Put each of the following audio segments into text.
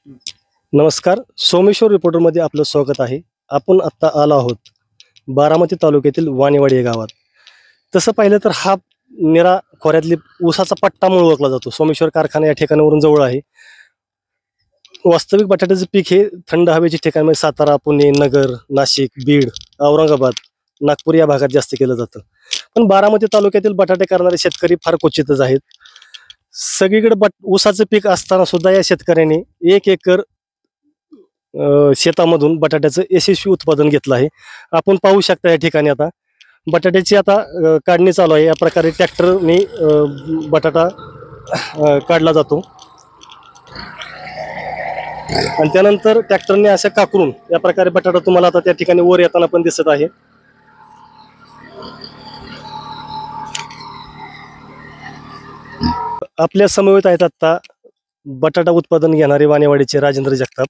नमस्कार. सोमेश्वर रिपोर्टरमध्ये आपलं स्वागत आहे. आपण आत्ता आलो आहोत बारामती तालुक्यातील वाणेवाडी या गावात. तसं पाहिलं तर हा निरा खोऱ्यातली ऊसाचा पट्टा म्हणून ओळखला जातो. सोमेश्वर कारखाना या ठिकाणावरून जवळ आहे. वास्तविक बटाट्याचं पीक हे थंड हवेचे ठिकाण म्हणजे सातारा, पुणे, नगर, नाशिक, बीड, औरंगाबाद, नागपूर या भागात जास्त केलं जातं. पण बारामती तालुक्यातील बटाटे करणारे शेतकरी फार क्वचितच आहेत. सगळीकडे ऊसाचं पीक असताना सुद्धा या शेतकऱ्यांनी 1 एकर शेतामधून बटाट्याचं यशस्वी उत्पादन घेतलं आहे. आपण पाहू शकता या ठिकाणी आता बटाट्याची काढणी चालू आहे. या प्रकारे ट्रॅक्टरने बटाटा काढला जातो आणि त्यानंतर ट्रॅक्टरने अशा काकरून या प्रकारे बटाटा तुम्हाला आता त्या ठिकाणी वर येताना पण दिसत आहे. आपल्या समवेत आहेत आता बटाटा उत्पादन घेणारे वाणेवाडीचे राजेंद्र जगताप.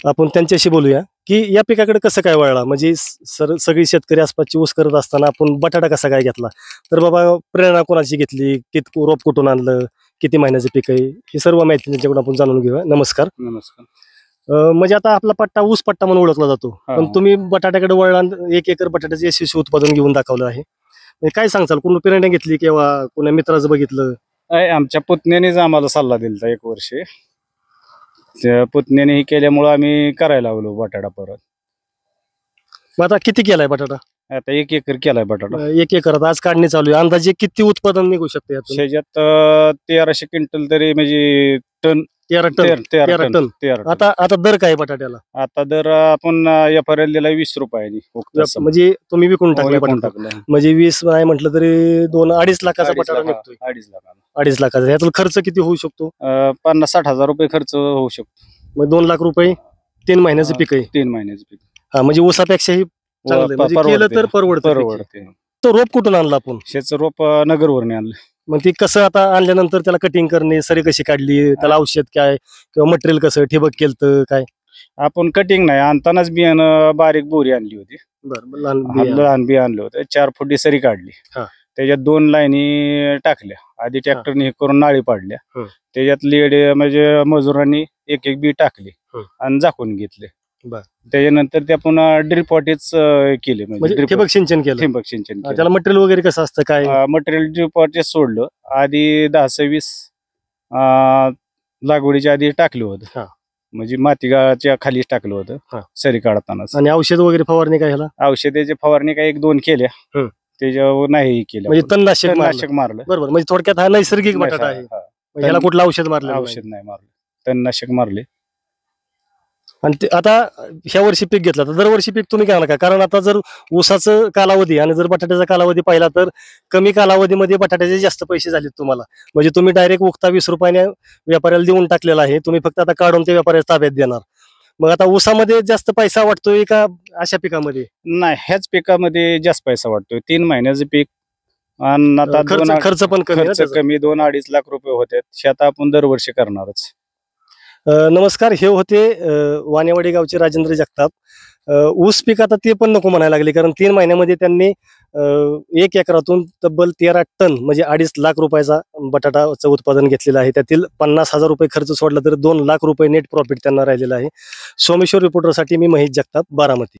आपण त्यांच्याशी बोलूया की या पिकाकडे कसं काय वळला, म्हणजे सगळी शेतकरी आसपासची ऊस करत असताना आपण बटाटा कसा काय घेतला, तर बाबा प्रेरणा कोणाची घेतली, रोप कुठून आणलं, किती महिन्याचं पीक आहे, ही सर्व माहिती त्यांच्याकडून आपण जाणून घेऊया. नमस्कार. म्हणजे आता आपला पट्टा ऊस पट्टा म्हणून ओळखला जातो, पण तुम्ही बटाट्याकडे वळला, 1 एकर बटाट्याचं यशस्वी उत्पादन घेऊन दाखवलं आहे. काय सांगचाल, कोण प्रेरणा घेतली किंवा कोणा मित्राचं बघितलं? आमच्या पुतण्यानेच आम्हाला सल्ला दिला 1 वर्ष. त्या पुतण्याने हे केल्यामुळे आम्ही करायला लागलो बटाटा परत. मग आता किती केलाय बटाटा? आता 1 एकर केलाय बटाटा. 1 एकरात आज काढणी चालू आहे. अंदाजे किती उत्पादन निघू शकते यातून? त्याच्यात 1300 क्विंटल तरी, म्हणजे टन. 13 टन. आता दर काय बटाट्याला? आता दर आपण एफआरएल दिला 20 रुपयानी. म्हणजे तुम्ही विकून टाकलाय बटाटा? म्हणजे 20 नाही म्हटलं तरी 2-2.5 लाखाचा बटाटा निघतोय. 2.5 लाखाचा. यातून खर्च किती होऊ शकतो? 50-60 हजार रुपये खर्च होऊ शकतो. मग 2 लाख रुपये 3 महिन्याचं पीक आहे. 3 महिन्याचं पीक. हा, म्हणजे ऊसापेक्षाही चांगलं, म्हणजे केलं तर परवडते. तो रोप कुठून आणला आपण? शेचं रोप नगरवरून आणलं. मग ती कसं आता आणल्यानंतर त्याला कटिंग करणे, सरी कशी काढली, त्याला औषध काय किंवा मटेरियल कसं ठिबक केलं काय? आपण कटिंग नाही आणतानाच बियाणं बारीक बोरी आणली होती. लहान बी आणलं होतं. 4 फुटी सरी काढली. त्याच्यात 2 लाईनी टाकल्या. आधी ट्रॅक्टरने हे करून नाळी पाडल्या. त्याच्यात लीड म्हणजे मजुरांनी 1-1 बी टाकली आणि झाकून घेतले. त्याच्यानंतर ते आपण ड्रिप वॉटेज केले, म्हणजे ठिबक सिंचन केलं. ठिबक सिंचन. त्याला मटेरियल वगैरे कसं असतं काय? मटेरियल ड्रिप वॉटेज सोडलं. आधी 10-20 लागवडीच्या आधी टाकलं होतं. म्हणजे मातीच्या खालीच टाकलं होतं सरी काढताना. आणि औषध वगैरे फवारणी काय ह्याला? औषधाची फवारणी काय 1-2 केल्या. त्याच्यावर नाही केलं, म्हणजे तणनाशक मारलं. बरोबर. म्हणजे थोडक्यात हा नैसर्गिक बटाटा आहे. ह्याला कुठलं औषध मारलं? औषध नाही मारलं, तणनाशक मारले. आणि आता ह्या वर्षी पीक घेतलं तर दरवर्षी पीक तुम्ही घ्या नका, कारण आता जर ऊसाचं कालावधी आणि जर बटाट्याचा कालावधी पाहिला तर कमी कालावधीमध्ये बटाट्याचे जास्त पैसे झालेत तुम्हाला. म्हणजे तुम्ही डायरेक्ट उक्ता 20 रुपयाने व्यापाऱ्याला देऊन टाकलेला आहे. तुम्ही फक्त आता काढून ते व्यापाऱ्याच्या ताब्यात देणार. मग आता ऊसामध्ये जास्त पैसा वाटतोय का अशा पिकामध्ये? नाही, ह्याच पिकामध्ये जास्त पैसा वाटतोय. 3 महिन्याचं पीक आणि आता खर्च पण कमी 2-2.5 लाख रुपये होते. शेत आपण दरवर्षी करणारच. नमस्कार. हे होते वाणेवाडी गावचे राजेंद्र जगताप. ऊस पीक आता ते पण नको म्हणायला लागले, कारण 3 महिन्यामध्ये त्यांनी 1 एकरातून तब्बल 13 टन म्हणजे 2.5 लाख रुपयाचा बटाटाचं उत्पादन घेतलेलं आहे. त्यातील 50,000 रुपये खर्च सोडला तर 2 लाख रुपये नेट प्रॉफिट त्यांना राहिलेला आहे. सोमेश्वर रिपोर्टरसाठी मी महेश जगताप, बारामती.